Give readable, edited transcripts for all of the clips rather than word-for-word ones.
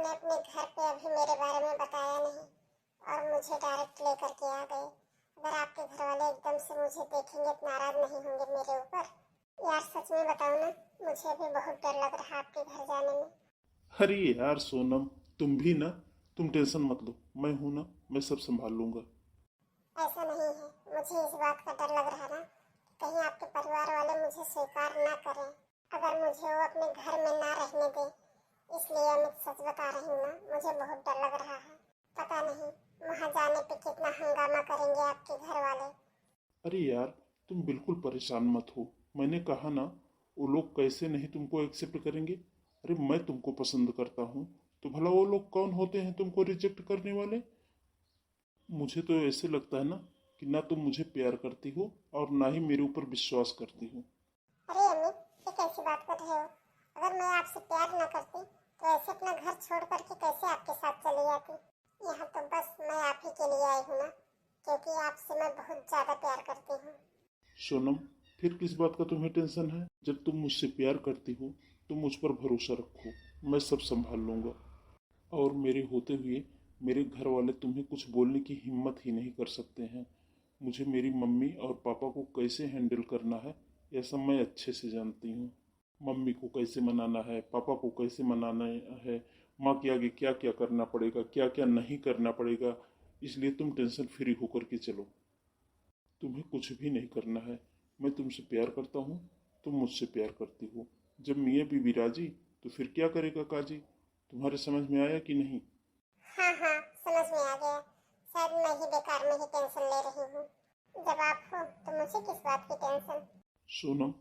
आपने अपने घर पे अभी मेरे बारे में बताया नहीं और मुझे डायरेक्ट लेकर के आ गए। अगर आपके घर वाले एकदम से मुझे देखेंगे तो नाराज नहीं होंगे मेरे ऊपर? यार सच में बताओ ना, मुझे अभी बहुत डर लग रहा है आपके घर जाने में। अरे यार सोनम, तुम भी ना, तुम टेंशन मत लो, मैं हूं ना, मैं सब संभाल लूंगा। ऐसा नहीं है, मुझे इस बात का डर लग रहा ना, कहीं आपके परिवार वाले मुझे स्वीकार ना करें। अगर मुझे वो अपने घर में ना रहने दे, इसलिए मैं सच बता रही हूँ ना, मुझे बहुत डर लग रहा है। पता नहीं वहाँ जाने पे कितना हंगामा करेंगे आपके घर वाले। अरे यार, तुम बिल्कुल परेशान मत हो। मैंने कहा ना, वो लोग कैसे नहीं तुमको एक्सेप्ट करेंगे। अरे मैं तुमको पसंद करता हूँ, तो भला वो लोग कौन होते हैं तुमको रिजेक्ट करने वाले। मुझे तो ऐसे लगता है ना कि ना तुम मुझे प्यार करती हो और ना ही मेरे ऊपर विश्वास करती हो। अरे अमित, ये कैसी बात कर रहे हो? अगर मैं आपसे प्यार न करती तो ऐसे अपना घर छोड़ करके कैसे आपके साथ चली जाती? यहाँ तो बस मैं आप ही के लिए आई हूँ ना, क्योंकि आपसे मैं बहुत ज्यादा प्यार करती हूँ। सोनम, फिर किस बात का तुम्हें टेंशन है? जब तुम मुझसे प्यार करती हो तो मुझ पर भरोसा रखो, मैं सब संभाल लूंगा। और मेरे होते हुए मेरे घर वाले तुम्हें कुछ बोलने की हिम्मत ही नहीं कर सकते हैं। मुझे मेरी मम्मी और पापा को कैसे हैंडल करना है यह सब मैं अच्छे से जानती हूँ। मम्मी को कैसे मनाना है, पापा को कैसे मनाना है, माँ के आगे क्या क्या करना पड़ेगा, क्या क्या नहीं करना पड़ेगा। इसलिए तुम टेंशन फ्री होकर के चलो, तुम्हें कुछ भी नहीं करना है। मैं तुमसे प्यार करता हूँ, तुम मुझसे प्यार करती हो। जब मियाँ बीवी राजी तो फिर क्या करेगा काजी। तुम्हारे समझ में आया कि नहीं? हाँ हाँ, समझ में आ गया। शायद मैं ही बेकार में ही टेंशन ले रही हूँ। जब आप हो तो मुझे किस बात की टेंशन? सोनम,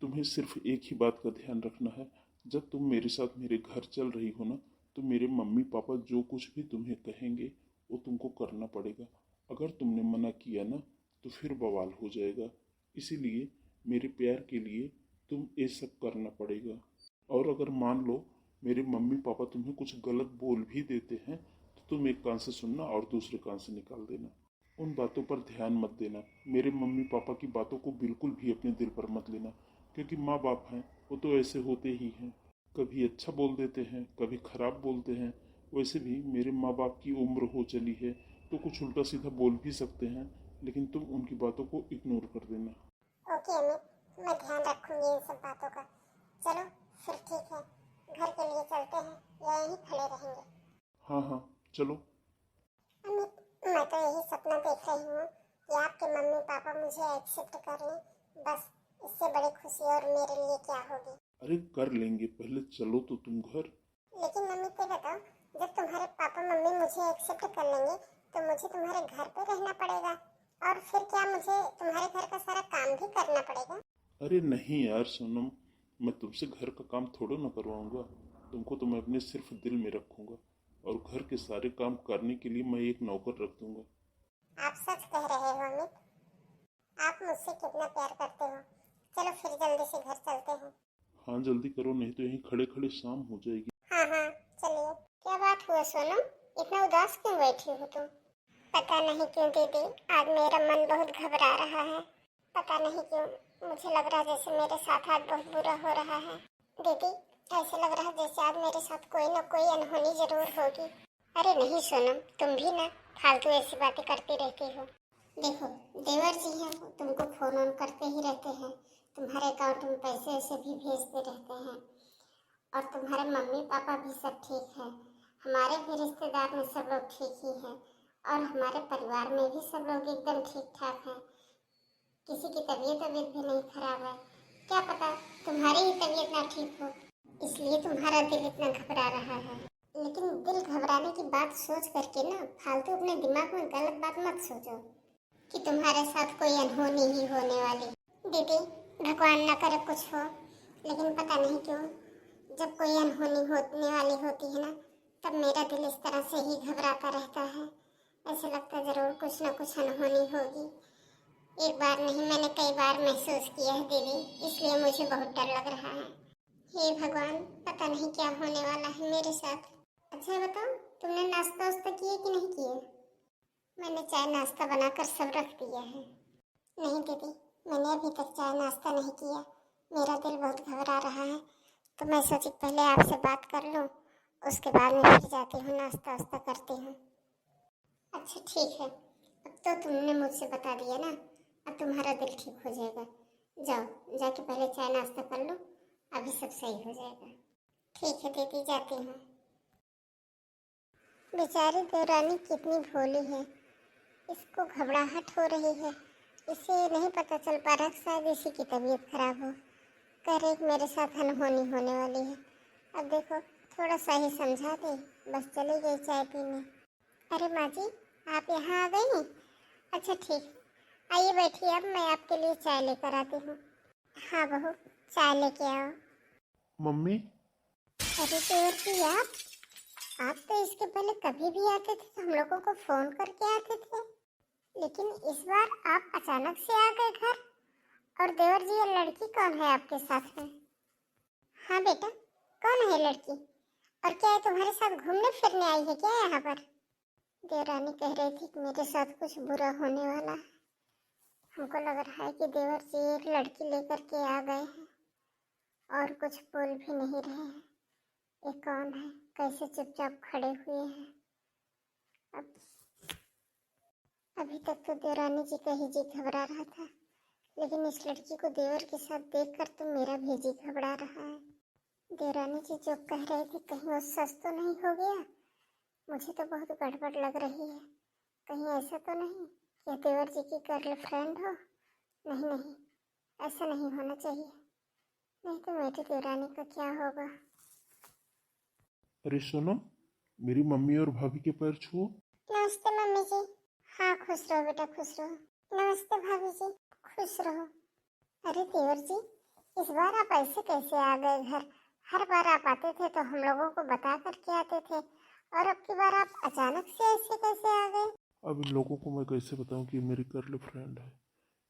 तुम्हें सिर्फ एक ही बात का ध्यान रखना है। जब तुम मेरे साथ मेरे घर चल रही हो ना, तो मेरे मम्मी पापा जो कुछ भी तुम्हें कहेंगे वो तुमको करना पड़ेगा। अगर तुमने मना किया ना तो फिर बवाल हो जाएगा। इसीलिए मेरे प्यार के लिए तुम ये सब करना पड़ेगा। और अगर मान लो मेरे मम्मी पापा तुम्हें कुछ गलत बोल भी देते हैं तो तुम एक कान से सुनना और दूसरे कान से निकाल देना। उन बातों पर ध्यान मत देना। मेरे मम्मी पापा की बातों को बिल्कुल भी अपने दिल पर मत लेना, क्योंकि माँ बाप हैं, वो तो ऐसे होते ही हैं। कभी अच्छा बोल देते हैं, कभी खराब बोलते हैं। वैसे भी मेरे माँ बाप की उम्र हो चली है तो कुछ उल्टा सीधा बोल भी सकते हैं, लेकिन तुम उनकी बातों को इग्नोर कर देना। ओके अमित, मैं ध्यान रखूंगी इन सब बातों का। चलो फिर ठीक है, घर के लिए चलते हैं या यहीं खड़े रहेंगे? हाँ हाँ, चलो। अमित, मैं तो यही सपना देख रही हूँ कि आपके मम्मी पापा मुझे एक्सेप्ट कर लें। बस इससे बड़ी खुशी और मेरे लिए क्या होगी। अरे कर लेंगे, पहले चलो तो तुम घर। लेकिन अमित ये बताओ, जब तुम्हारे पापा मम्मी मुझे एक्सेप्ट कर लेंगे तो मुझे तुम्हारे घर पे रहना पड़ेगा, और फिर क्या मुझे तुम्हारे घर का सारा काम भी करना पड़ेगा? अरे नहीं यार सोनम, मैं तुमसे घर का काम थोड़ा ना करवाऊंगा। तुमको तो मैं अपने सिर्फ दिल में रखूंगा, और घर के सारे काम करने के लिए मैं एक नौकर रख दूंगा। आप सच कह रहे हो अमित? आप मुझसे कितना प्यार करते हो। चलो फिर जल्दी से घर चलते हैं। हाँ जल्दी करो, नहीं तो यहीं खड़े खड़े शाम हो जाएगी। हाँ हाँ, चलिए। क्या बात हुआ सोनम, इतना उदास क्यों बैठी हो तुम? पता नहीं क्यों दीदी, आज मेरा मन बहुत घबरा रहा है। पता नहीं क्यों, मुझे लग रहा है जैसे मेरे साथ आज बहुत बुरा हो रहा है। दीदी, ऐसे लग रहा है जैसे आज मेरे साथ कोई न कोई अनहोनी जरूर होगी। अरे नहीं सोनम, तुम भी ना फालतू ऐसी बातें करती रहती हो। देखो, देवर जी हैं, वो तुमको फोन ऑन करते ही रहते हैं, तुम्हारे अकाउंट में पैसे वैसे भी भेजते रहते हैं। और तुम्हारे मम्मी पापा भी सब ठीक है। हमारे भी रिश्तेदार में सब लोग ठीक ही हैं। और हमारे परिवार में भी सब लोग एकदम ठीक ठाक हैं। किसी की तबीयत तबीयत भी नहीं खराब है। क्या पता तुम्हारी ही तबीयत ना ठीक हो, इसलिए तुम्हारा दिल इतना घबरा रहा है। लेकिन दिल घबराने की बात सोच करके ना फालतू अपने दिमाग में गलत बात मत सोचो कि तुम्हारे साथ कोई अनहोनी ही होने वाली। दीदी, भगवान ना करे कुछ हो, लेकिन पता नहीं क्यों जब कोई अनहोनी होने वाली होती है ना, तब मेरा दिल इस तरह से ही घबराता रहता है। ऐसे लगता है जरूर कुछ ना कुछ अनहोनी होगी। एक बार नहीं, मैंने कई बार महसूस किया है दीदी, इसलिए मुझे बहुत डर लग रहा है। हे भगवान, पता नहीं क्या होने वाला है मेरे साथ। अच्छा बताओ, तुमने नाश्ता वास्ता किया कि नहीं किया? मैंने चाय नाश्ता बनाकर सब रख दिया है। नहीं दीदी, मैंने अभी तक चाय नाश्ता नहीं किया। मेरा दिल बहुत घबरा रहा है, तो मैं सोची पहले आपसे बात कर लूं उसके बाद में फिर जाती हूँ, नाश्ता वास्ता करती हूँ। अच्छा ठीक है, अब तो तुमने मुझसे बता दिया ना, अब तुम्हारा दिल ठीक हो जाएगा। जाओ, जाके पहले चाय नाश्ता कर लो, अभी सब सही हो जाएगा। ठीक है दीदी, जाती हूँ। बेचारी देवरानी कितनी भोली है, इसको घबराहट हो रही है, इसे नहीं पता चल पा रहा शायद इसी की तबीयत खराब हो। कह रही कि मेरे साथ अनहोनी होने वाली है। अब देखो, थोड़ा सा ही समझा दे, बस चली गई चाय पीने। अरे माँ जी, आप यहाँ आ गई हैं? अच्छा ठीक है, आइए बैठिए, अब मैं आपके लिए चाय लेकर आती हूँ। हाँ बहू, चाय लेके आओ। मम्मी, अरे देवर जी, आप तो इसके पहले कभी भी आते थे तो हम लोगों को फोन करके आते थे, लेकिन इस बार आप अचानक से आ गए घर। और देवर जी, ये लड़की कौन है आपके साथ में? हाँ बेटा, कौन है लड़की? और क्या ये तुम्हारे साथ घूमने फिरने आई है क्या यहाँ पर? देवरानी कह रही थी कि मेरे साथ कुछ बुरा होने वाला है। हमको लग रहा है कि देवर जी एक लड़की लेकर के आ गए हैं और कुछ बोल भी नहीं रहे हैं। ये कौन है, कैसे चुपचाप खड़े हुए हैं? अब अभी तक तो देवरानी जी का ही जी घबरा रहा था, लेकिन इस लड़की को देवर के साथ देखकर तो मेरा भी जी घबरा रहा है। देवरानी जी जो कह रहे थे कहीं वो सच तो नहीं हो गया? मुझे तो बहुत गड़बड़ लग रही है। कहीं ऐसा तो नहीं कि देवर जी की गर्लफ्रेंड हो? नहीं नहीं, ऐसा नहीं होना चाहिए, नहीं तो मेरी देवरानी का क्या होगा। अरे सुनो, मेरी मम्मी और भाभी के पैर छुओ। नमस्ते मम्मी जी। हाँ खुश रहो बेटा, खुश रहो। नमस्ते भाभी जी, खुश रहो। अरे देवर जी, इस बार आप ऐसे कैसे आ गए घर? हर बार आप आते थे तो हम लोगों को बता करके आते थे, और अब की बार आप अचानक से ऐसे कैसे आ गए? अब इन लोगों को मैं कैसे बताऊं कि ये मेरी गर्लफ्रेंड है?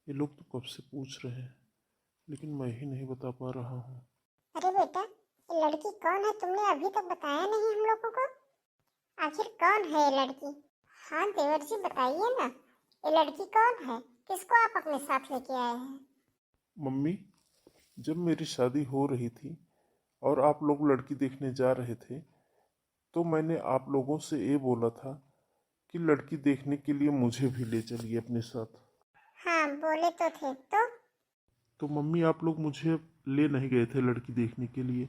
ये लोग तो कब से पूछ रहे हैं, लेकिन मैं ही नहीं बता पा रहा हूँ। अरे बेटा, ये लड़की कौन है? तुमने अभी तक बताया नहीं हम लोगों को। आखिर कौन है ये लड़की? हाँ देवर जी, बताइए ना, ये लड़की कौन है? किसको आप अपने साथ लेके आए हैं? मम्मी, जब मेरी शादी हो रही थी और आप लोग लड़की देखने जा रहे थे, तो मैंने आप लोगों से ये बोला था कि लड़की देखने के लिए मुझे भी ले चलिए अपने साथ। हाँ बोले तो थे, तो मम्मी, आप लोग मुझे ले नहीं गए थे लड़की देखने के लिए,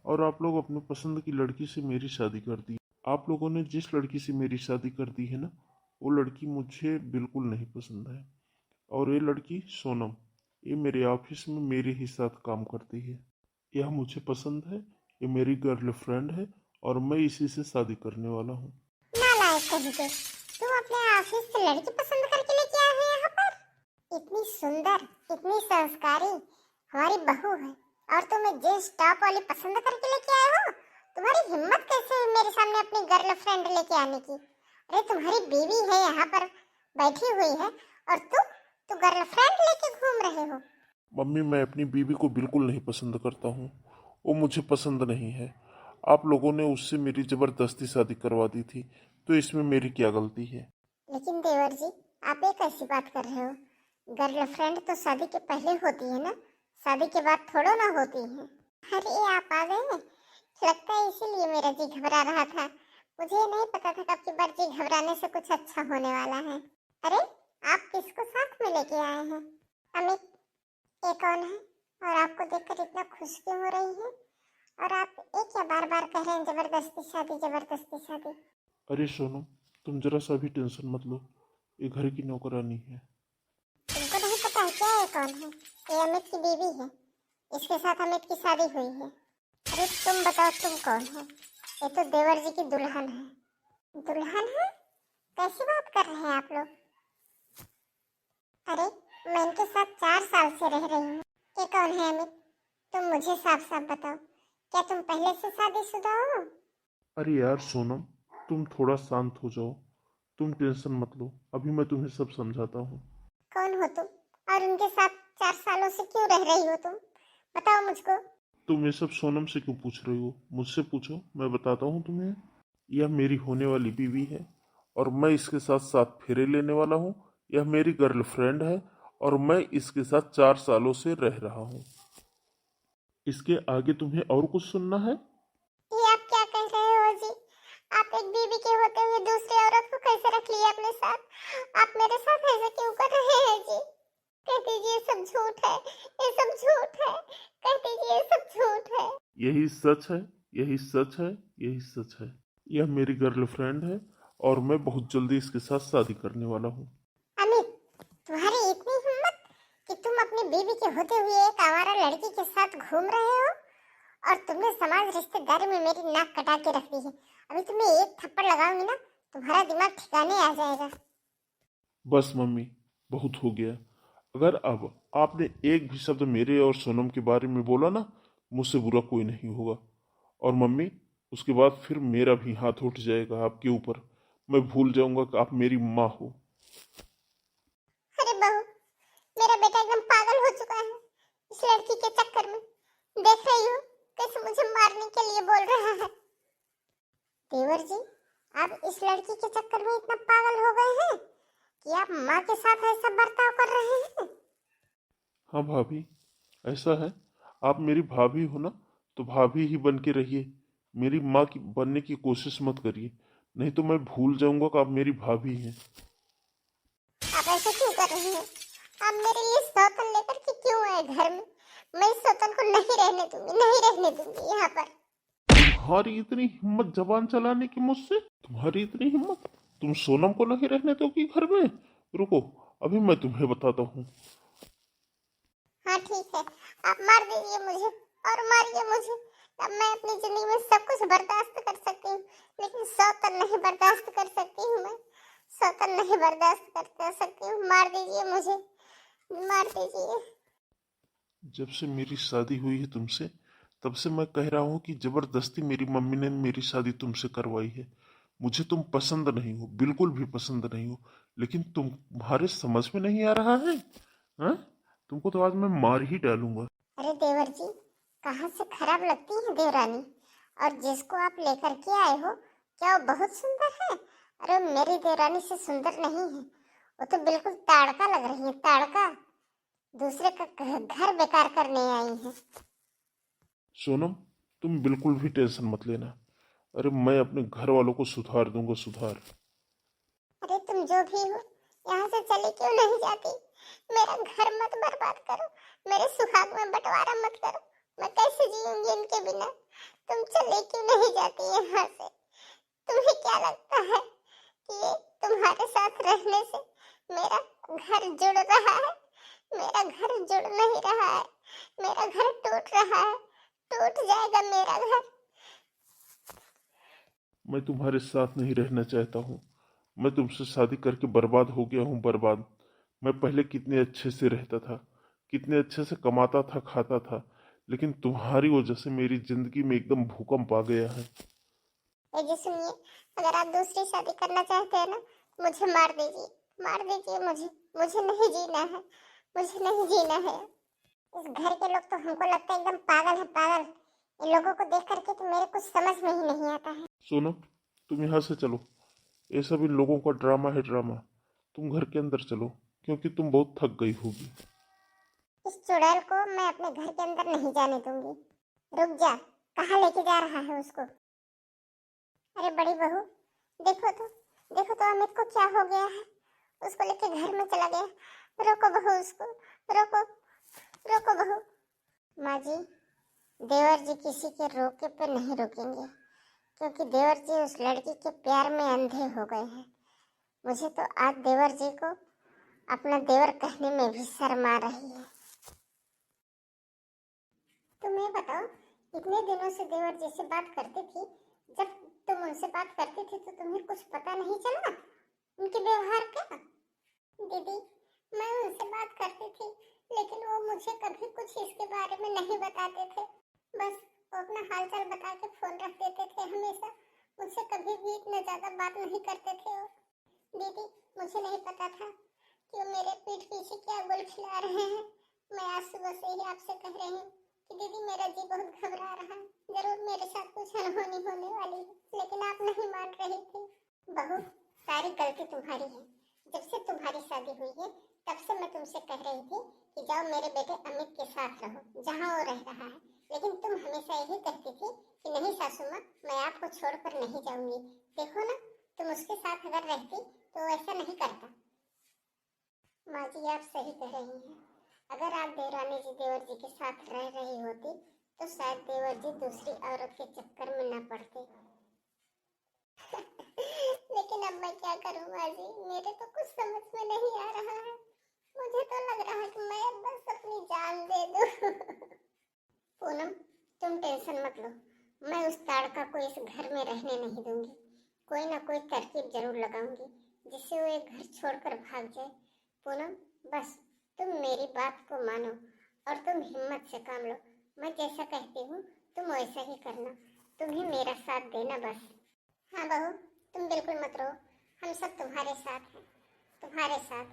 और आप लोग अपने पसंद की लड़की से मेरी शादी कर दी। आप लोगों ने जिस लड़की से मेरी शादी कर दी है ना, वो लड़की मुझे बिल्कुल नहीं पसंद है। और ये लड़की सोनम, ये मेरे ऑफिस में मेरे ही साथ काम करती है। यह मुझे पसंद है, ये मेरी गर्लफ्रेंड है और मैं इसी से शादी करने वाला हूँ। नालायक कहीं के, तुम अपने ऑफिस से लड़की पसंद करके लेके आए हो यहाँ पर? इतनी सुंदर, इतनी संस्कारी हमारी बहू है, और तुम एक जींस टॉप वाली पसंद करके लेके आए हो? तुम्हारी हिम्मत कैसे हुई मेरे सामने अपनी गर्लफ्रेंड लेके आने की? अरे तुम्हारी बीवी है यहाँ पर बैठी हुई है, और तू गर्लफ्रेंड लेके घूम रहे हो? मम्मी, मैं अपनी बीवी को बिल्कुल नहीं पसंद करता हूँ, वो मुझे पसंद नहीं है। आप लोगों ने उससे मेरी जबरदस्ती शादी करवा दी थी, तो इसमें मेरी क्या गलती है? लेकिन देवर जी, आप एक ऐसी बात कर रहे हो, गर्लफ्रेंड तो शादी के पहले होती है ना, शादी के बाद थोड़ा ना होती है। अरे आप आ गए हैं, लगता है इसीलिए मेरा जी घबरा रहा था। मुझे नहीं पता था कब की बार जी घबराने से कुछ अच्छा होने वाला है। अरे आप किसको साथ में लेके आए हैं? अमित, ये कौन है? और आपको देखकर इतना खुश क्यों हो रही है? और आप एक क्या बार बार कह रहे हैं जबरदस्ती शादी, जबरदस्ती शादी? अरे सोनू, तुम जरा सा भी टेंशन मत लो, ये घर की नौकरानी है। तुमको नहीं पता है क्या ये कौन है? ये अमित की बीवी है, इसके साथ अमित की शादी हुई है। अरे तुम बताओ, तुम कौन है? ये तो देवर जी की दुल्हन है। दुल्हन है? कैसी बात कर रहे हैं आप लोग? अरे मैं इनके साथ 4 साल से रह रही हूँ। ये कौन है अमित? तुम मुझे साफ साफ बताओ, क्या तुम पहले से शादीशुदा हो? अरे यार सोनम, तुम थोड़ा शांत हो जाओ, तुम टेंशन मत लो, अभी मैं तुम्हें सब समझाता हूँ। कौन हो तुम, और उनके साथ 4 सालों से क्यों रह रही हो तुम? बताओ मुझको। तुम ये सब सोनम से क्यों पूछ रही हो? मुझसे पूछो, मैं बताता हूँ तुम्हें। यह मेरी होने वाली बीवी है और मैं इसके साथ 7 फेरे लेने वाला हूँ। यह मेरी गर्लफ्रेंड है और मैं इसके साथ 4 सालों से रह रहा हूँ। इसके आगे तुम्हें और कुछ सुनना है? ये आप क्या कह रहे यही सच है, यही सच है, यही सच है। यह मेरी गर्लफ्रेंड है और मैं बहुत जल्दी इसके साथ शादी करने वाला हूँ। अमित, तुम्हारी इतनी हिम्मत कि तुम अपनी बीवी के होते हुए एक आवारा लड़की के साथ घूम रहे हो, और तुमने समाज रिश्तेदारी में मेरी नाक कटा के रख दी है। अभी तुम्हें एक थप्पड़ लगाऊंगी ना, तुम्हारा दिमाग ठिकाने आ जाएगा। बस मम्मी, बहुत हो गया। अगर अब आपने एक भी शब्द मेरे और सोनम के बारे में बोला ना, मुझसे बुरा कोई नहीं होगा। और मम्मी, उसके बाद फिर मेरा भी हाथ उठ जाएगा आपके ऊपर। मैं भूल जाऊंगा कि आप मेरी माँ हो। अरे बहू, मेरा बेटा एकदम पागल हो चुका है इस लड़की के चक्कर में। देख रही हो कैसे मुझे मारने के लिए बोल रहा है। देवर जी, आप इस लड़की के चक्कर में इतना पागल हो गए हैं कि आप माँ के साथ ऐसा बर्ताव कर रहे हैं। हाँ भाभी, ऐसा है। आप मेरी भाभी हो ना, तो भाभी ही बन के रहिए। मेरी माँ की बनने की कोशिश मत करिए, नहीं तो मैं भूल जाऊंगा कि आप मेरी भाभी हैं। आप ऐसे क्यों कर रहे हैं? आप मेरे लिए सौतन लेकर के क्यों आए घर में? मैं इस सौतन को नहीं रहने दूंगी, नहीं रहने दूंगी यहाँ पर। तुम्हारी इतनी हिम्मत जबान चलाने की मुझसे? तुम्हारी इतनी हिम्मत? तुम सोनम को नहीं रहने दोगी घर में? रुको, अभी मैं तुम्हें बताता हूँ। हाँ ठीक है, आप मार दीजिए मुझे और मारिए मुझे। अब मैं अपनी जिंदगी में सब कुछ बर्दाश्त कर सकती हूँ, लेकिन सौतन नहीं बर्दाश्त कर सकती हूँ मैं। सौतन नहीं बर्दाश्त कर सकती हूँ। मार दीजिए मुझे, मार दीजिए। जब से मेरी शादी हुई है तुमसे, तब से मैं कह रहा हूँ कि जबरदस्ती मेरी मम्मी ने मेरी शादी तुमसे करवाई है। मुझे तुम पसंद नहीं हो, बिल्कुल भी पसंद नहीं हो, लेकिन तुम्हारे समझ में नहीं आ रहा है। हाँ? तुमको तो आज मैं मार ही डालूंगा। अरे देवर जी, कहाँ से खराब लगती है देवरानी? और जिसको आप लेकर के आए हो, क्या वो बहुत सुंदर है? अरे मेरी देवरानी से सुंदर नहीं है, वो तो बिल्कुल ताड़का लग रही है, ताड़का। दूसरे का घर बेकार करने आई है। सोनम, तुम बिल्कुल भी टेंशन मत लेना। अरे मैं अपने घर वालों को सुधार दूंगा, सुधार। अरे तुम जो भी हो, यहाँ से चले क्यों नहीं जाती? मेरा घर मत बर्बाद करो, मेरे सुहाग में बंटवारा मत करो। मैं कैसे जीऊंगी इनके बिना? तुम चले क्यों नहीं जाती यहाँ से? तुम्हें क्या लगता है कि ये तुम्हारे साथ रहने से मेरा घर जुड़ रहा है? मेरा घर जुड़ नहीं रहा है, मेरा घर टूट रहा है। टूट जाएगा मेरा घर। मैं तुम्हारे साथ नहीं रहना चाहता हूँ। मैं तुमसे शादी करके बर्बाद हो गया हूँ, बर्बाद। मैं पहले कितने अच्छे से रहता था, कितने अच्छे से कमाता था, खाता था, लेकिन तुम्हारी वजह से मेरी जिंदगी में एकदम भूकंप आ गया है। ये जी सुनिए, अगर आप दूसरी शादी करना चाहते हैं ना, मुझे मार दीजिए, मार दीजिए मुझे। मुझे नहीं जीना है, मुझे नहीं जीना है। इस घर के लोग तो हमको लगता है एकदम पागल है, पागल। इन लोगों को देख करके तो मेरे कुछ समझ में ही नहीं आता है। सोनम, तुम यहाँ से चलो। ये सब इन लोगों का ड्रामा है, ड्रामा। तुम घर के अंदर चलो, क्योंकि तुम बहुत थक गई होगी। इस चुड़ैल को मैं अपने घर के अंदर नहीं जाने दूंगी। रुक जा, कहाँ लेके जा रहा है उसको? अरे बड़ी बहू, देखो तो, देखो तो अमित को क्या हो गया है। उसको लेके घर में चला गया। रोको बहू उसको, रोको, रोको बहू। माँ जी, देवर जी किसी के रोके पे नहीं रुकेंगे, क्योंकि देवर जी उस लड़की के प्यार में अंधे हो गए हैं। मुझे तो आज देवर जी को अपना देवर कहने में भी शर्म आ रही है। तुम्हें बताओ, इतने दिनों से देवर जी से बात करती थी। जब तुम उनसे बात करती थी तो तुम्हें कुछ पता नहीं चला उनके व्यवहार का? दीदी, मैं उनसे बात करती थी, लेकिन वो मुझे कभी कुछ इसके बारे में नहीं बताते थे। बस वो अपना हालचाल बता के फोन रख देते थे हमेशा। मुझसे कभी भी इतना ज्यादा बात नहीं करते थे वो। दीदी, मुझे नहीं पता था कि वो मेरे पीठ पीछे क्या गुल खिला रहे हैं। मैं आज सुबह से ही आपसे कह रही हूँ कि दीदी मेरा जी बहुत घबरा रहा है, जरूर मेरे साथ कुछ अनहोनी होने वाली है, लेकिन आप नहीं मान रही थी। बहू, सारी गलती तुम्हारी है। जब से तुम्हारी शादी हुई है, तब से मैं तुमसे कह रही थी कि जाओ मेरे बेटे अमित के साथ रहो, जहाँ वो रह रहा है। लेकिन तुम हमेशा यही कहती थी कि नहीं सासू माँ, मैं आपको छोड़कर नहीं जाऊंगी। देखो ना, तुम उसके साथ अगर रहती तो ऐसा नहीं करता। माँ जी, आप सही कह रही हैं। अगर आप देवरानी जी देवर जी के साथ रह रही होती तो शायद देवर जी दूसरी औरत के चक्कर में न पड़ते। लेकिन अब मैं क्या करूं माँ जी, मेरे तो कुछ समझ में नहीं आ रहा है। मुझे तो लग रहा है कि मैं बस अपनी जान दे दूं। पूनम, तुम टेंशन मत लो, मैं उस ताड़का को इस घर में रहने नहीं दूंगी। कोई ना कोई तरकीब जरूर लगाऊंगी जिससे वो ये घर छोड़कर भाग जाए। पूनम, बस तुम मेरी बात को मानो और तुम हिम्मत से काम लो। मैं जैसा कहती हूँ तुम वैसा ही करना, तुम्हें मेरा साथ देना बस। हाँ बहू, तुम बिल्कुल मत रो, हम सब तुम्हारे साथ हैं, तुम्हारे साथ।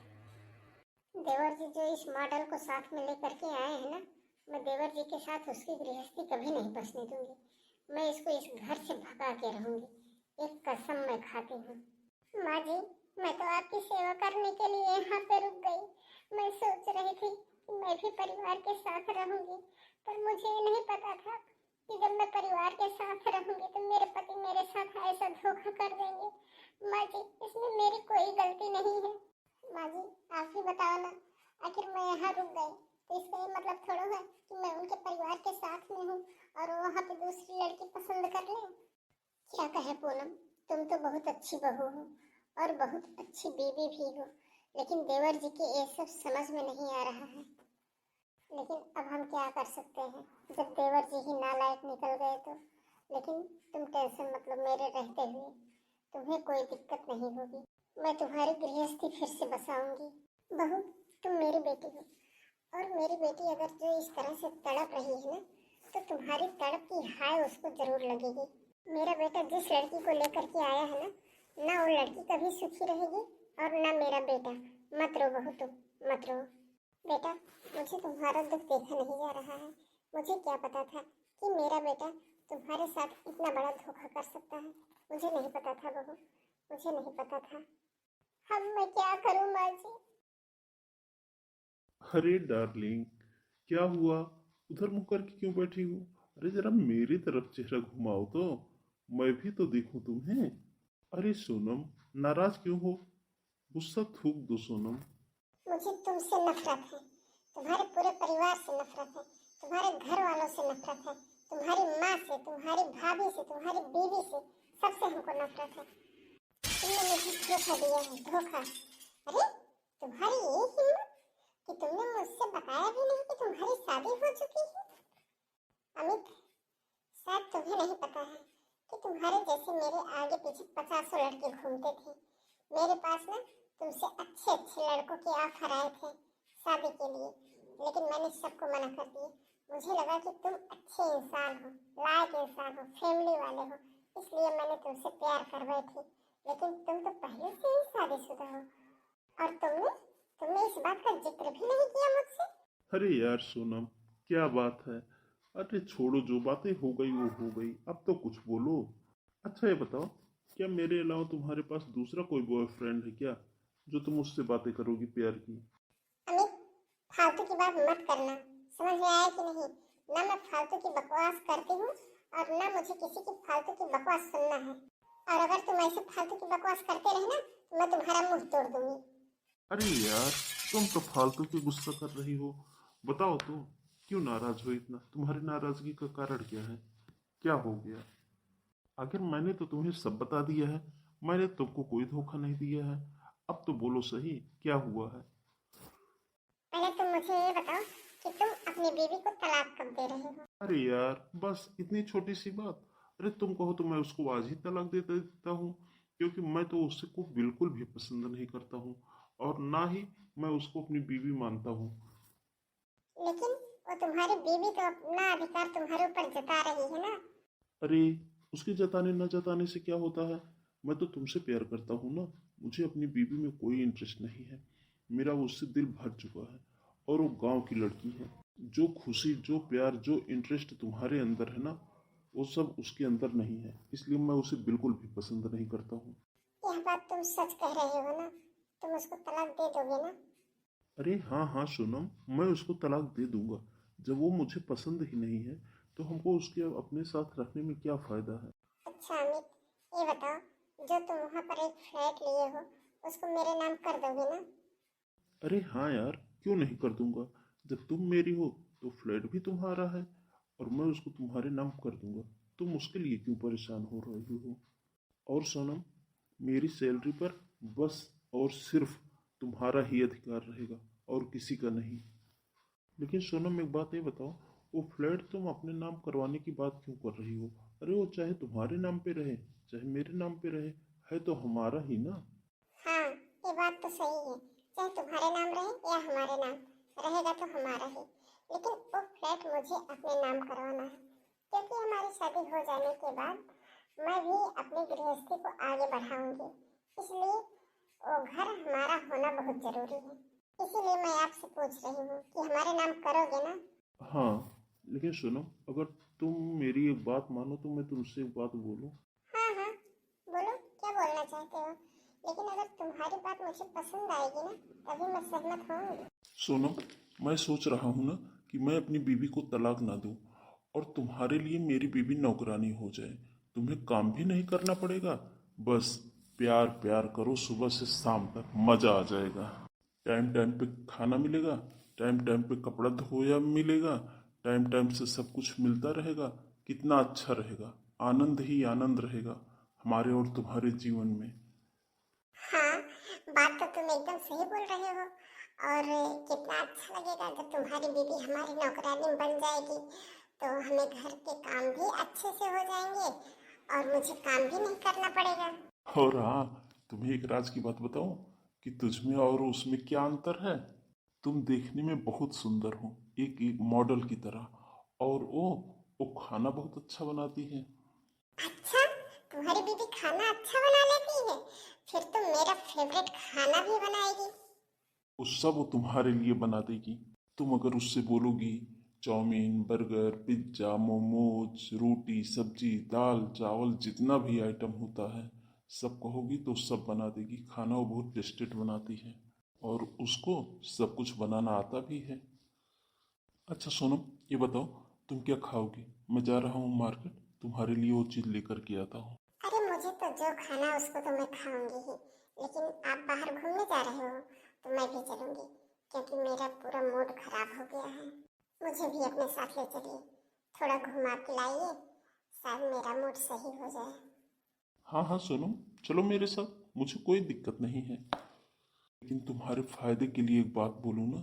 देवर जी जो इस मॉडल को साथ में लेकर के आए हैं ना, मैं देवर जी के साथ उसकी गृहस्थी कभी नहीं बसने दूंगी। मैं इसको इस घर से भगा के रहूंगी, एक कसम मैं खाती हूँ। माँ जी, मैं तो आपकी सेवा करने के लिए यहाँ पे रुक गई। मैं सोच रही थी कि मैं भी परिवार के साथ रहूंगी, पर मुझे ये नहीं पता था कि जब मैं परिवार के साथ रहूंगी तो मेरे पति मेरे साथ ऐसा धोखा कर देंगे। माँ जी, इसमें मेरी कोई गलती नहीं है। माँ जी, आप ही बताओ ना, आखिर मैं यहाँ रुक गई तो इसका ये मतलब थोड़ा है कि मैं उनके परिवार के साथ में हूँ और वो वहाँ पे दूसरी लड़की पसंद कर ले। क्या कहे पूनम, तुम तो बहुत अच्छी बहू हो और बहुत अच्छी बीवी भी हो, लेकिन देवर जी के ये सब समझ में नहीं आ रहा है। लेकिन अब हम क्या कर सकते हैं जब देवर जी ही नालायक निकल गए तो। लेकिन तुम टेंशन मत लो, मेरे रहते हुए तुम्हें कोई दिक्कत नहीं होगी। मैं तुम्हारी गृहस्थी फिर से बसाऊंगी। बहू, तुम मेरी बेटी हो और मेरी बेटी अगर जो इस तरह से तड़प रही है ना, तो तुम्हारी तड़प की हाय उसको जरूर लगेगी। मेरा बेटा जिस लड़की को लेकर के आया है ना, ना वो लड़की कभी सुखी रहेगी और ना मेरा बेटा। मत रो बहू, तुम मत रो। बेटा, मुझे तुम्हारा दुख देखा नहीं जा रहा है। मुझे क्या पता था कि मेरा बेटा तुम्हारे साथ इतना बड़ा धोखा कर सकता है। मुझे नहीं पता था बहू, मुझे नहीं पता था। अब मैं क्या करूं माँ जी? अरे डार्लिंग, क्या हुआ? उधर मुंह करके क्यों बैठी हो? अरे जरा मेरी तरफ चेहरा घुमाओ तो, मैं भी तो देखूं तुम्हें। अरे सोनम, नाराज क्यों हो? गुस्सा थूक दो सोनम। मुझे तुमसे नफरत है, तुम्हारे पूरे परिवार से नफरत है, तुम्हारे घर वालों से नफरत है, तुम्हारी माँ से, तुम्हारी भाभी से, तुम्हारी बीवी से, सबसे हमको नफरत है। तुमने मुझे धोखा दिया है, धोखा। अरे, तुम्हारी ये हिम्मत कि तुमने मुझसे बताया भी नहीं कि तुम्हारी शादी हो चुकी है। अमित, शायद तुम्हें नहीं पता है कि तुम्हारे जैसे मेरे आगे पीछे 50 लड़के घूमते थे। मेरे पास ना तुमसे अच्छे अच्छे लड़कों के ऑफर आए थे शादी के लिए, लेकिन मैंने सबको मना कर दिया। मुझे लगा कि तुम अच्छे इंसान हो, लायक इंसान हो, फैमिली वाले हो, इसलिए मैंने तुमसे प्यार कर बैठी। लेकिन तुम तो पहले से ही शादीशुदा हो और तुमने तुमने इस बात का जिक्र भी नहीं किया मुझसे। अरे यार सोनम, क्या बात है? अरे छोड़ो, जो बातें हो गई वो हो गई, अब तो कुछ बोलो। अच्छा ये बताओ, क्या मेरे अलावा तुम्हारे पास दूसरा कोई बॉयफ्रेंड है क्या, जो तुम उससे बातें करोगी प्यार की? अमित, फालतू की बात मत करना, समझ में आया कि नहीं? ना मैं फालतू की बकवास करती हूँ और ना मुझे किसी की फालतू की बकवास सुनना है। और अगर तुम ऐसे फालतू की बकवास करते रहे ना, तो मैं तुम्हारा मुंह तोड़ दूंगी। अरे यार, तुम तो फालतू की गुस्सा कर रही हो। बताओ तो, क्यों नाराज हो इतना? तुम्हारी नाराजगी का कारण क्या है? क्या हो गया? आखिर मैंने तो तुम्हें सब बता दिया है, मैंने तुमको कोई धोखा नहीं दिया है। अब तो बोलो सही, क्या हुआ है? पहले तुम मुझे ये बताओ कि तुम अपनी बीवी को तलाक कब दे रहे हो? अरे यार, बस इतनी छोटी सी बात। अरे तुम कहो तो मैं उसको आज ही तलाक दे देता हूँ, क्योंकि मैं तो उससे को बिल्कुल भी पसंद नहीं करता हूँ, और ना ही मैं उसको अपनी बीवी मानता हूँ। लेकिन वो तुम्हारी बीवी तो अपना अधिकार तुम्हारे ऊपर जता रही है ना। अरे, उसके जताने न जताने से क्या होता है? मैं तो तुमसे प्यार करता हूँ ना। मुझे अपनी बीवी में कोई इंटरेस्ट नहीं है। मेरा उससे दिल भर चुका है, और वो गांव की लड़की है। जो खुशी, जो प्यार, जो इंटरेस्ट तुम्हारे अंदर है ना, वो सब उसके अंदर नहीं है। इसलिए मैं उसे बिल्कुल भी पसंद नहीं करता हूँ। यह बात तुम सच कह रहे हो ना? तुम उसको तलाक दे दोगे ना? अरे हाँ हाँ सोनम, मैं उसको तलाक दे दूंगा। जब वो मुझे पसंद ही नहीं है, तो हमको उसके अपने साथ रखने में क्या फ़ायदा है? अच्छा अमित, ये बताओ, जो तुम वहाँ पर एक फ्लैट लिए हो उसको मेरे नाम कर दोगे ना? अरे हाँ यार, क्यों नहीं कर दूंगा। जब तुम मेरी हो तो फ्लैट भी तुम्हारा है, और मैं उसको तुम्हारे नाम कर दूंगा। तुम उसके लिए क्यों परेशान हो रही हो? और सोनम, मेरी सैलरी पर बस और सिर्फ तुम्हारा ही अधिकार रहेगा और किसी का नहीं। लेकिन सोनम, एक बात ये बताओ, वो फ्लैट तुम अपने नाम करवाने की बात क्यों कर रही हो? अरे वो चाहे तुम्हारे नाम पे रहे चाहे मेरे नाम पे रहे, है तो हमारा ही ना। हाँ, ये बात तो सही है। चाहे तुम्हारे नाम रहे या हमारे नाम, रहेगा तो हमारा ही। लेकिन वो फ्लैट मुझे अपने नाम करवाना है, क्योंकि हमारी शादी हो जाने के बाद मैं भी अपनी गृहस्थी को आगे बढ़ाऊंगी। इसलिए वो घर हमारा होना बहुत जरूरी है। इसीलिए मैं आपसे पूछ रही हूँ कि हमारे नाम करोगे ना? हाँ, लेकिन सुनो, अगर तुम मेरी एक बात मानो तो मैं तुमसे एक बात बोलूं। हाँ हाँ, बोलो क्या बोलना चाहते हो। लेकिन अगर तुम्हारी बात मुझे पसंद आएगी ना, तभी मैं सहमत होंगी। सोनम, मैं सोच रहा हूँ ना कि मैं अपनी बीवी को तलाक ना दूं और तुम्हारे लिए मेरी बीवी नौकरानी हो जाए। तुम्हें काम भी नहीं करना पड़ेगा, बस प्यार प्यार करो सुबह से शाम तक, मजा आ जाएगा। टाइम टाइम पे खाना मिलेगा, टाइम टाइम पे कपड़ा धोया मिलेगा, टाइम टाइम से सब कुछ मिलता रहेगा। कितना अच्छा रहेगा, आनंद ही आनंद रहेगा हमारे और तुम्हारे जीवन में। हाँ, बात तो तुम एकदम सही बोल रहे हो। और कितना अच्छा लगेगा जब तुम्हारी बीवी हमारी नौकरानी बन जाएगी, तो हमें घर के काम भी अच्छे से हो जाएंगे और मुझे काम भी नहीं करना पड़ेगा। और हाँ, तुम्हें एक राज की बात बताऊं कि तुझमें और उसमें क्या अंतर है। तुम देखने में बहुत सुंदर हो, एक मॉडल की तरह, और वो खाना बहुत अच्छा बनाती है। अच्छा, तुम्हारी बीवी खाना अच्छा बना लेती है? फिर तो मेरा फेवरेट खाना भी बनाएगी। वो सब वो तुम्हारे लिए बना देगी। तुम अगर उससे बोलोगी चाउमीन, बर्गर, पिज्ज़ा, मोमोज, रोटी, सब्जी, दाल, चावल, जितना भी आइटम होता है सब कहोगी तो सब बना देगी। खाना वो बहुत टेस्टेड बनाती है और उसको सब कुछ बनाना आता भी है। अच्छा सोनम, ये बताओ, तुम क्या खाओगी? मैं जा रहा हूँ मार्केट, तुम्हारे लिए वो चीज़ लेकर के आता हूँ। अरे मुझे तो जो खाना उसको तो मैं खाऊंगी ही। लेकिन आप बाहर घूमने जा रहे हो तो मैं भी चलूंगी, क्योंकि मेरा पूरा मूड खराब हो गया है। मुझे भी अपने साथ ले चलिए, थोड़ा घुमा के लाइए, शायद मेरा मूड सही हो जाए। हाँ हाँ सोनम, चलो मेरे साथ, मुझे कोई दिक्कत नहीं है। लेकिन तुम्हारे फायदे के लिए एक बात बोलूँ ना,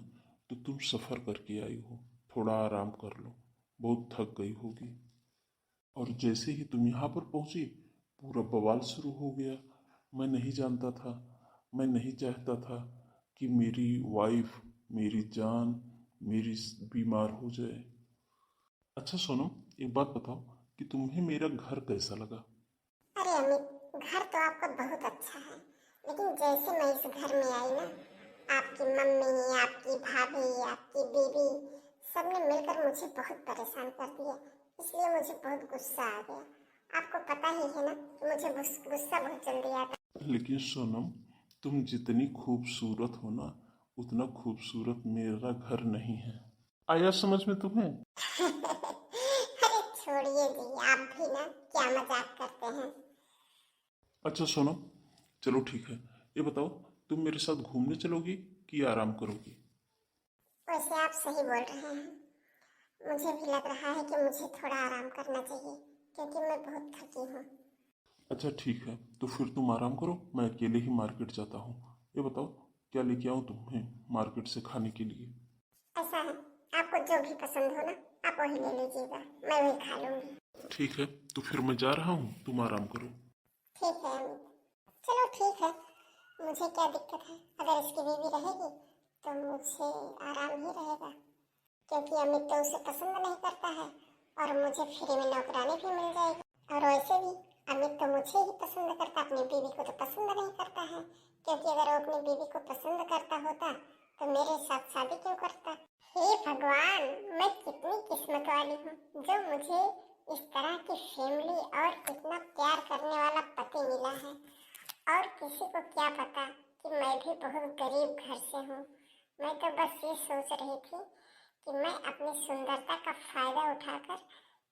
तो तुम सफ़र करके आई हो, थोड़ा आराम कर लो, बहुत थक गई होगी। और जैसे ही तुम यहाँ पर पहुँची, पूरा बवाल शुरू हो गया। मैं नहीं जानता था, मैं नहीं चाहता था कि मेरी वाइफ, मेरी जान, मेरी बीमार हो जाए। अच्छा सोनम, एक बात बताओ कि तुम्हें मेरा घर कैसा लगा? अरे अमित, घर तो आपका बहुत अच्छा है, लेकिन जैसे मैं इस घर में आई ना, आपकी मम्मी, आपकी भाभी, आपकी बीवी, सबने मिलकर मुझे बहुत परेशान कर दिया। इसलिए मुझे बहुत गुस्सा आ गया। आपको पता ही है ना कि मुझे गुस्सा बहुत जल्दी आता लेकिन सोनम, तुम जितनी खूबसूरत हो ना, उतना खूबसूरत मेरा घर नहीं है। आया समझ में तुम्हें? है। अरे छोड़िए जी, आप भी ना क्या मजाक करते हैं। अच्छा सोनम, चलो ठीक है, ये बताओ, तुम मेरे साथ घूमने चलोगी कि आराम करोगी? वैसे आप सही बोल रहे हैं। मुझे भी लग रहा है कि मुझे थोड़ा आराम करना चाहिए, क्योंकि मैं बहुत थकी हूँ। अच्छा ठीक है, तो फिर तुम आराम करो, मैं अकेले ही मार्केट जाता हूँ। ये बताओ, क्या लेके आऊँ तुम्हें मार्केट से खाने के लिए? ऐसा है, आपको जो भी पसंद हो ना, आप वही ले लीजिएगा, मैं वही खा लूंगी। ठीक है, तो फिर मैं जा रहा हूँ, तुम आराम करो। ठीक है अमित, चलो ठीक है। मुझे क्या दिक्कत है, अगर इसकी बीवी रहेगी तो मुझे आराम ही रहेगा, क्योंकि अमित तो उसे पसंद नहीं करता है और मुझे फ्री में नौकरानी भी मिल जाएगी। और वैसे भी अमित तो मुझे ही पसंद करता, अपनी बीवी को तो पसंद नहीं करता है, क्योंकि अगर वो अपनी बीवी को पसंद करता होता तो मेरे साथ शादी क्यों करता। हे भगवान, मैं कितनी किस्मत वाली हूँ जो मुझे इस तरह की फैमिली और इतना प्यार करने वाला पति मिला है। और किसी को क्या पता कि मैं भी बहुत गरीब घर से हूँ। मैं तो बस ये सोच रही थी कि मैं अपनी सुंदरता का फायदा उठाकर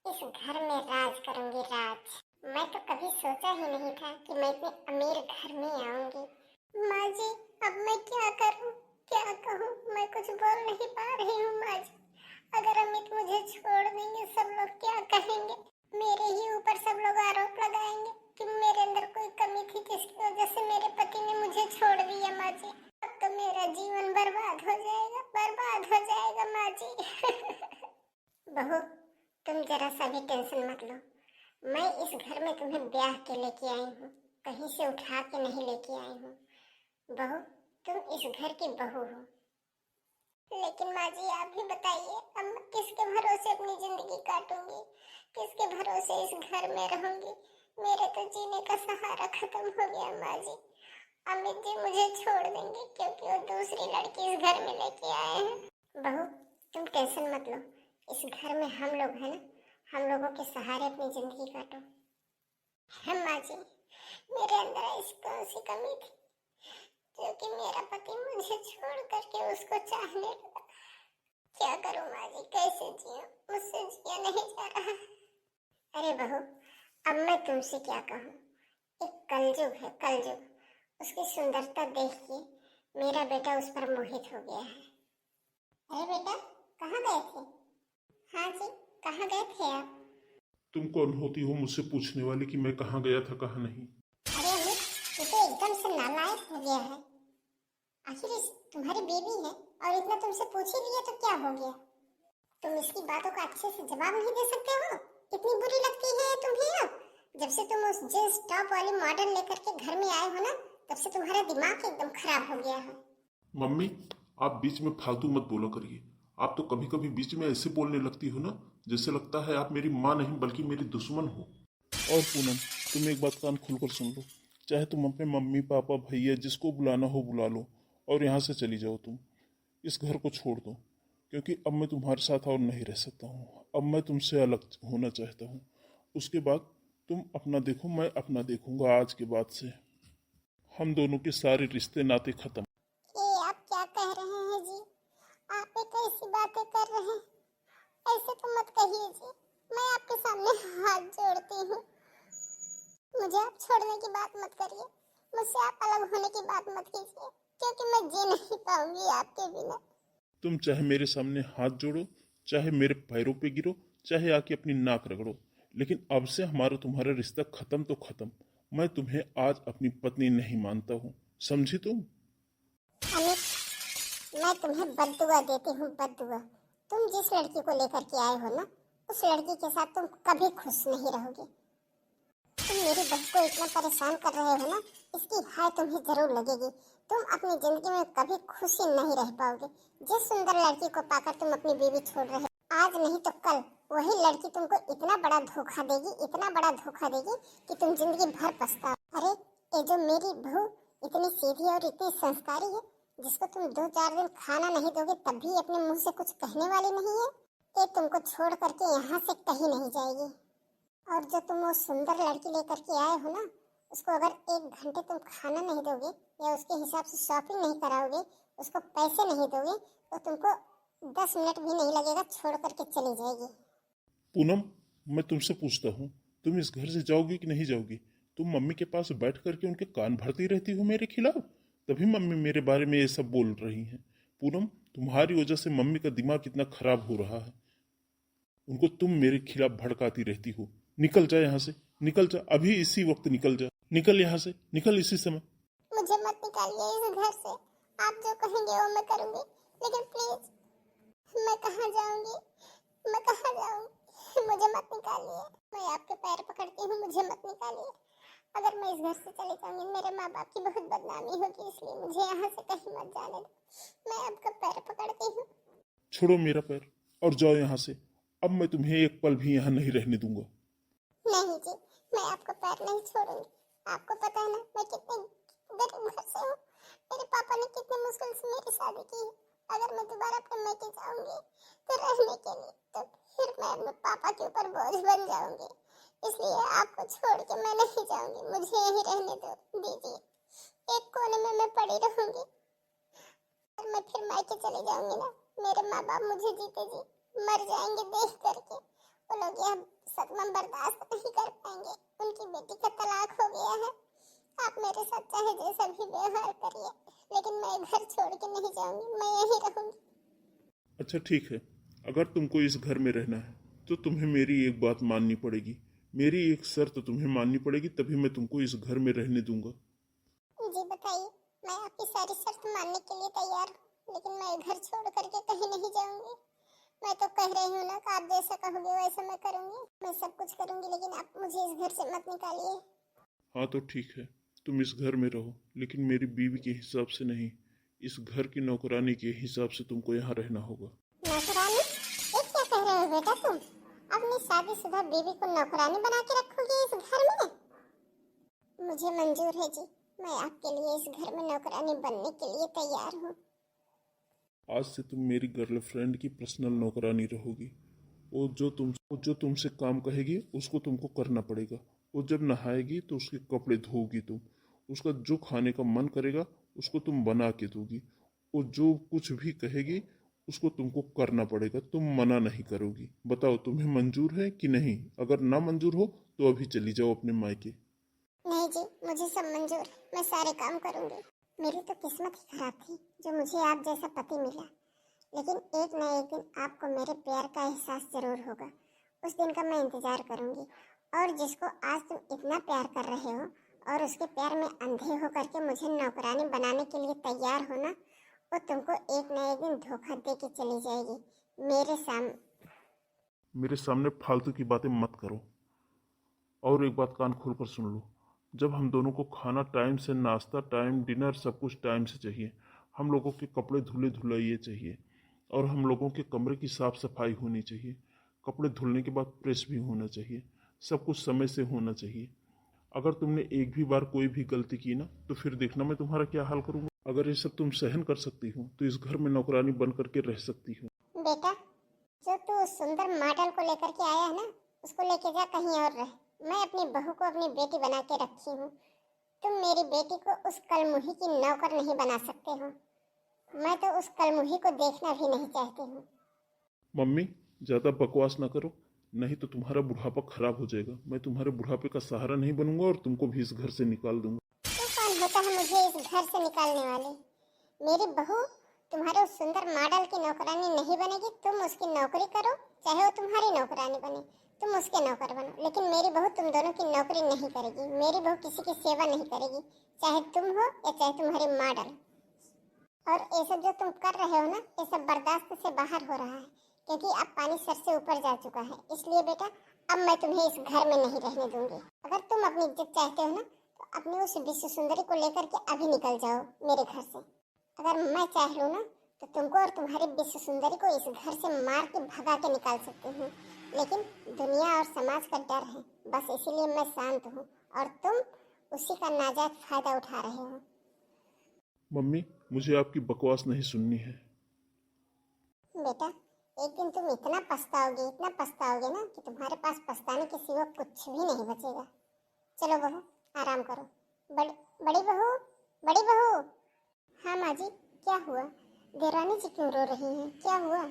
इस घर में राज करूंगी, राज। मैं तो कभी सोचा ही नहीं था कि मैं इतने अमीर घर में आऊंगी। माँ जी, अब मैं क्या करूं, क्या कहूं, मैं कुछ बोल नहीं पा रही हूँ माँ जी। अगर अमित मुझे छोड़ देंगे सब लोग क्या कहेंगे? मेरे ही ऊपर सब लोग आरोप लगाएंगे कि मेरे अंदर कोई कमी थी जिसकी वजह से मेरे पति ने मुझे छोड़ दिया। माँ जी, अब तो मेरा जीवन बर्बाद हो जाएगा, बर्बाद हो जाएगा माँ जी। बहू, तुम जरा सा भी टेंशन मत लो। मैं इस घर में तुम्हें ब्याह के लेके आई हूँ, कहीं से उठा के नहीं लेके आई हूँ। बहू, तुम इस घर की बहू हो। लेकिन माँ जी आप भी बताइए, अब मैं किसके भरोसे अपनी जिंदगी काटूंगी, किसके भरोसे इस घर में रहूंगी? मेरे तो जीने का सहारा खत्म हो गया माँ जी। अमित जी मुझे छोड़ देंगे क्योंकि वो दूसरी लड़की इस घर में लेके आए हैं। बहू, तुम टेंशन मत लो, इस घर में हम लोग हैं ना, हम लोगों के सहारे अपनी जिंदगी काटो। है माँ जी, मेरे अंदर ऐसी कौन सी कमी थी क्योंकि मेरा पति मुझे छोड़ करके उसको चाहने लगा? क्या करूं माँ जी, कैसे जियूं? मुझसे जिया नहीं जा रहा। अरे बहू, अब मैं तुमसे क्या कहूँ, एक कलयुग है, कलयुग। उसकी सुंदरता देख के मेरा बेटा उस पर मोहित हो गया है। अरे बेटा, कहाँ गए थे? हाँ जी, कहाँ गए थे आप? तुम कौन होती हो मुझसे पूछने वाली कि मैं कहाँ गया था कहाँ नहीं? अरे अमित, ये तो एकदम से नालायक हो गया है। आखिर तुम्हारी बेबी है और इतना तुमसे पूछ ही लिया तो क्या हो गया? तुम इसकी बातों का अच्छे से जवाब नहीं दे सकते हो? कितनी बुरी लगती है तुम्हें अब? जब से तुम उस जींस टॉप वाली मॉडल लेकर के घर में आए हो ना, तब से तुम्हारा दिमाग एकदम खराब हो गया है। मम्मी, आप बीच में फालतू मत बोला करिए। आप तो कभी कभी बीच में ऐसे बोलने लगती हो ना, जैसे लगता है आप मेरी माँ नहीं बल्कि मेरी दुश्मन हो। और पूनम, तुम एक बात कान खोलकर सुन लो, चाहे तुम अपने मम्मी पापा भैया जिसको बुलाना हो बुला लो और यहाँ से चली जाओ। तुम इस घर को छोड़ दो, क्योंकि अब मैं तुम्हारे साथ और नहीं रह सकता हूँ। अब मैं तुमसे अलग होना चाहता हूँ। उसके बाद तुम अपना देखो, मैं अपना देखूंगा। आज के बाद से हम दोनों के सारे रिश्ते नाते खत्म। ये आप क्या कह रहे हैं जी? आप ये कैसी बातें कर रहे हैं? ऐसे तो मत कहिए जी। मैं आपके सामने हाथ जोड़ती हूँ, मुझे आप छोड़ने की बात मत करिए, मुझसे आप अलग होने की बात मत कीजिए, क्योंकि मैं जी नहीं पाऊंगी आपके बिना। तुम चाहे मेरे सामने हाथ जोड़ो, चाहे मेरे पैरों पे गिरो, चाहे आके अपनी नाक रगड़ो, लेकिन अब से हमारा तुम्हारा रिश्ता खत्म तो खत्म। मैं तुम्हें आज अपनी पत्नी नहीं मानता हूँ, समझी तुम? अमित, मैं तुम्हें बद्दुआ देती हूँ, बद्दुआ। तुम जिस लड़की को लेकर के आए हो ना, उस लड़की के साथ तुम कभी खुश नहीं रहोगे। तुम मेरी बहू को इतना परेशान कर रहे हो ना, इसकी हाय तुम्हें जरूर लगेगी। तुम अपनी जिंदगी में कभी खुशी नहीं रह पाओगे। जिस सुंदर लड़की को पाकर तुम अपनी बीवी छोड़ रहे हो, आज नहीं तो कल वही लड़की तुमको इतना बड़ा धोखा देगी, इतना बड़ा धोखा देगी कि तुम जिंदगी भर पछताओ। अरे, ये जो मेरी बहू इतनी सीधी और इतनी संस्कारी है, जिसको तुम 2-4 दिन खाना नहीं दोगे तब भी अपने मुंह से कुछ कहने वाली नहीं है, ये तुमको छोड़ करके यहाँ से कहीं नहीं जाएगी। और जो तुम वो सुंदर लड़की लेकर के आए हो ना, उसको अगर 1 घंटे तुम खाना नहीं दोगे या उसके हिसाब से शॉपिंग नहीं कराओगे, उसको पैसे नहीं दोगे, तो तुमको 10 मिनट भी नहीं लगेगा, छोड़ करके चली जाएगी। पूनम, मैं तुमसे पूछता हूँ, तुम इस घर से जाओगी कि नहीं जाओगी? तुम मम्मी के पास बैठ करके उनके कान भरती रहती हो मेरे खिलाफ, तभी मम्मी मेरे बारे में ये सब बोल रही हैं। पूनम, तुम्हारी वजह से मम्मी का दिमाग कितना खराब हो रहा है। उनको तुम मेरे खिलाफ भड़काती रहती हो। निकल जा यहाँ से, निकल जा, अभी इसी वक्त निकल जा, निकल यहाँ से, निकल इसी समय। मुझे मत निकालिए इस घर से, आप जो कहेंगे वो मैं करूंगी, लेकिन प्लीज, मैं कहाँ जाऊंगी, मैं कहाँ जाऊंगी? मुझे मत निकालिए, मैं आपके पैर पकड़ती हूँ, मुझे मत निकालिए। अगर मैं इस घर से चली जाऊंगी, मेरे माँ बाप की बहुत बदनामी होगी, इसलिए मुझे यहाँ से कहीं मत जाने दो। मैं आपका पैर पकड़ती हूँ। छोड़ो मेरा पैर और जाओ यहाँ से। अब मैं तुम्हें एक पल भी यहाँ नहीं रहने दूंगा। नहीं जी, मैं आपका पैर नहीं छोड़ूंगी। आपको पता है ना मैं कितने गरीब घर से हूँ, मेरे पापा ने कितने मुश्किल से मेरी शादी की है। अगर मैं दोबारा अपने मायके जाऊंगी तो रहने के लिए, तो फिर मैं अपने पापा के ऊपर बोझ बन जाऊंगी। इसलिए आपको छोड़ के मैं नहीं जाऊंगी, मुझे यहीं रहने दो दीजिए। एक कोने में मैं पड़ी रहूंगी और मैं फिर मायके चले जाऊंगी ना, मेरे माँ बाप मुझे जीते जी मर जाएंगे देख करके। वो लोग यह सदमा बर्दाश्त नहीं कर पाएंगे, उनकी बेटी का तलाक हो गया है। आप मेरे साथ चाहे जैसा भी व्यवहार करिए, लेकिन मैं घर छोड़ के नहीं जाऊंगी, मैं यहीं रहूंगी। अच्छा ठीक है, अगर तुमको इस घर में रहना है तो तुम्हें मेरी एक बात माननी पड़ेगी, मेरी एक शर्त तुम्हें माननी पड़ेगी, तभी मैं तुमको इस घर में रहने दूंगा। जी बताइए, मैं आपकी सारी शर्त मानने के लिए तैयार हूँ, लेकिन मैं घर छोड़ करके कहीं नहीं जाऊंगी। मैं तो कह रही हूँ ना कि आप जैसा कहोगे वैसा मैं करूंगी, मैं सब कुछ करूंगी, लेकिन आप मुझे इस घर से मत निकालिए। हाँ तो ठीक है, तुम इस घर में रहो, लेकिन मेरी बीवी के हिसाब से नहीं, इस घर की नौकरानी के हिसाब से तुमको यहाँ रहना होगा। नौकरानी? ये क्या कह रहे हो बेटा तुम? अपनी शादीशुदा बीवी को नौकरानी बना के रखोगे इस घर में? मुझे मंजूर है जी, मैं आपके लिए इस घर में नौकरानी बनने के लिए तैयार हूँ। आज से तुम मेरी गर्लफ्रेंड की पर्सनल नौकरानी रहोगी। वो जो तुमसे काम कहेगी उसको तुमको करना पड़ेगा। वो जब नहाएगी तो उसके कपड़े धोगी तुम। उसका जो खाने का मन करेगा उसको तुम बना के दोगी। वो जो कुछ भी कहेगी उसको तुमको करना पड़ेगा, तुम मना नहीं करोगी। बताओ तुम्हें मंजूर है कि नहीं? अगर ना मंजूर हो तो अभी चली जाओ अपने मायके। नहीं जी, मुझे सब मंजूर है, मैं सारे काम करूंगी। मेरी तो किस्मत ही खराब थी जो मुझे आप जैसा पति मिला, लेकिन एक न एक दिन आपको मेरे प्यार का एहसास जरूर होगा। उस दिन का मैं इंतजार करूंगी। और जिसको आज तुम इतना प्यार कर रहे हो और उसके प्यार में अंधे हो करके मुझे नौकरानी बनाने के लिए तैयार हो ना, वो तुमको एक न एक दिन धोखा दे के चली जाएगी। मेरे सामने फालतू की बातें मत करो। और एक बात कान खोल कर सुन लो, जब हम दोनों को खाना टाइम से, नाश्ता टाइम, डिनर सब कुछ टाइम से चाहिए। हम लोगों के कपड़े धुले धुलाइए चाहिए, और हम लोगों के कमरे की साफ सफाई होनी चाहिए। कपड़े धुलने के बाद प्रेस भी होना चाहिए। सब कुछ समय से होना चाहिए। अगर तुमने एक भी बार कोई भी गलती की ना तो फिर देखना मैं तुम्हारा क्या हाल करूँगा। अगर ये सब तुम सहन कर सकती हो तो इस घर में नौकरानी बन करके रह सकती हो। बेटा, जो तू उस सुंदर मॉडल को लेकर के आया है ना, उसको लेके जा कहीं और रह। मैं अपनी बहू को अपनी बेटी बना के रखी हूँ। तुम मेरी बेटी को उस कलमुही की नौकर नहीं बना सकते हो। मैं तो उस कलमुही को देखना भी नहीं चाहती हूँ। मम्मी, ज़्यादा बकवास ना करो, नहीं तो तुम्हारा बुढ़ापा खराब हो जाएगा। मैं तुम्हारे बुढ़ापे का सहारा नहीं बनूंगा और तुमको भी इस घर से निकाल दूंगा। तू कौन होता है मुझे इस घर से निकालने वाले? मेरी बहू तुम्हारे उस सुंदर मॉडल की नौकरानी नहीं बनेगी। तुम उसकी नौकरी करो, चाहे वो तुम्हारी नौकरानी बने, तुम उसके नौकर बनो, लेकिन मेरी बहू तुम दोनों की नौकरी नहीं करेगी। मेरी बहू किसी की सेवा नहीं करेगी, चाहे तुम हो या चाहे तुम्हारी मॉडल। और ये सब जो तुम कर रहे हो ना, ये सब बर्दाश्त से बाहर हो रहा है, क्योंकि अब पानी सर से ऊपर जा चुका है। इसलिए बेटा, अब मैं तुम्हें इस घर में नहीं रहने दूंगी। अगर तुम अपनी इज्जत चाहते हो ना, तो अपनी उस विश्व सुंदरी को लेकर के अभी निकल जाओ मेरे घर से। अगर मैं चाह लूँ ना, तो तुमको और तुम्हारी विश्व सुंदरी को इस घर से मार के भगा के निकाल सकती हूँ, लेकिन दुनिया और समाज का डर है, बस इसीलिए मैं शांत हूँ, और तुम उसी का नाजायज फायदा उठा रहे हो। मम्मी, मुझे आपकी बकवास नहीं सुननी है। बेटा, एक दिन तुम इतना पछताओगे ना कि तुम्हारे पास पछताने के सिवा कुछ भी नहीं बचेगा। चलो बहू, आराम करो। बड़ी बड़ी बहू, बड़ी बहू। हाँ माँ जी, क्या हुआ? देवरानी जी क्यों रो रही हैं? क्या हुआ?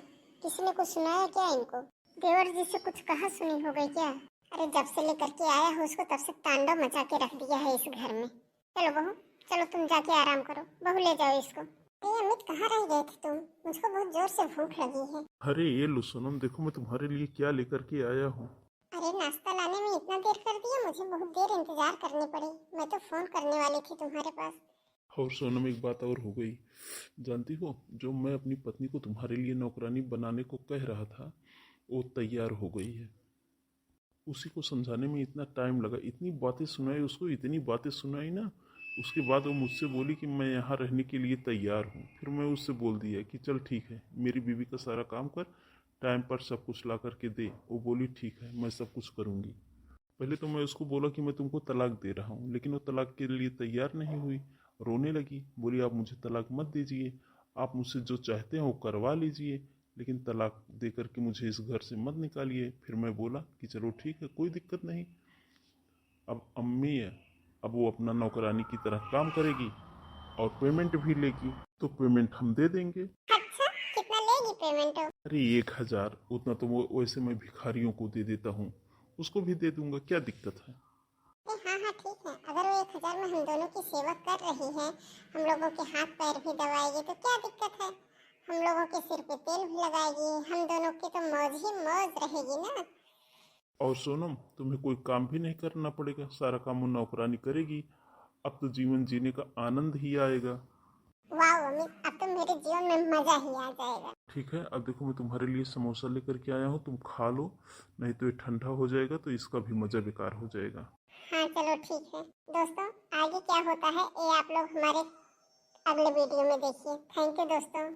किसी ने कुछ सुनाया क्या इनको? देवर जी से कुछ कहा सुनी हो गई क्या? अरे जब से लेकर के आया हो उसको तब से तांडव मचा के रख दिया है इस घर में। चलो बहू, चलो तुम जाके आराम करो। बहू ले जाओ इसको। अमित, कहाँ रह गए थे तुम? मुझको बहुत जोर से भूख लगी है। अरे ये लो सोनम, देखो मैं तुम्हारे लिए क्या लेकर के आया हूँ। अरे नाश्ता लाने में इतना देर कर दिया, मुझे बहुत देर इंतजार करनी पड़ी। मैं तो फोन करने वाली थी तुम्हारे पास। और सोनम, एक बात और हो गई। जानती हो, जो मैं अपनी पत्नी को तुम्हारे लिए नौकरानी बनाने को कह रहा था वो तैयार हो गई है। उसी को समझाने में इतना टाइम लगा, इतनी बातें सुनाई उसको, इतनी बातें सुनाई ना। उसके बाद वो मुझसे बोली कि मैं यहाँ रहने के लिए तैयार हूँ। फिर मैं उससे बोल दिया कि चल ठीक है, मेरी बीवी का सारा काम कर, टाइम पर सब कुछ ला करके दे। वो बोली ठीक है, मैं सब कुछ करूँगी। पहले तो मैं उसको बोला कि मैं तुमको तलाक दे रहा हूँ, लेकिन वो तलाक के लिए तैयार नहीं हुई। रोने लगी, बोली आप मुझे तलाक मत दीजिए, आप मुझसे जो चाहते हैं वो करवा लीजिए, लेकिन तलाक दे करके मुझे इस घर से मत निकालिए। फिर मैं बोला कि चलो ठीक है, कोई दिक्कत नहीं। अब अम्मी है, अब वो अपना नौकरानी की तरह काम करेगी और पेमेंट भी लेगी, तो पेमेंट हम दे देंगे। अच्छा, कितना लेगी पेमेंट? अरे 1,000, उतना तो वो वैसे मैं भिखारियों को दे देता हूँ, उसको भी दे दूंगा, क्या दिक्कत है। हाँ हाँ ठीक है, अगर वो 1,000 में हम दोनों की सेवा कर रही है, हम लोगों के हाथ पैर भी दबाएगी, तो क्या दिक्कत है? हम लोगों के सिर पे तेल भी लगाएगी, हम दोनों की तो मौज ही मौज रहेगी ना। और सोनम, तुम्हें कोई काम भी नहीं करना पड़ेगा, सारा काम वो नौकरानी करेगी। अब तो जीवन जीने का आनंद ही आएगा। वाह मम्मी, अब तो मेरे जीवन में मजा ही आ जाएगा। ठीक है, अब देखो मैं तुम्हारे लिए समोसा लेकर के आया हूँ, तुम खा लो, नहीं तो ये ठंडा हो जाएगा तो इसका भी मजा बेकार हो जाएगा। हाँ चलो ठीक है दोस्तों, आगे क्या होता है ये आप लोग हमारे अगले वीडियो में देखिए। थैंक यू दोस्तों।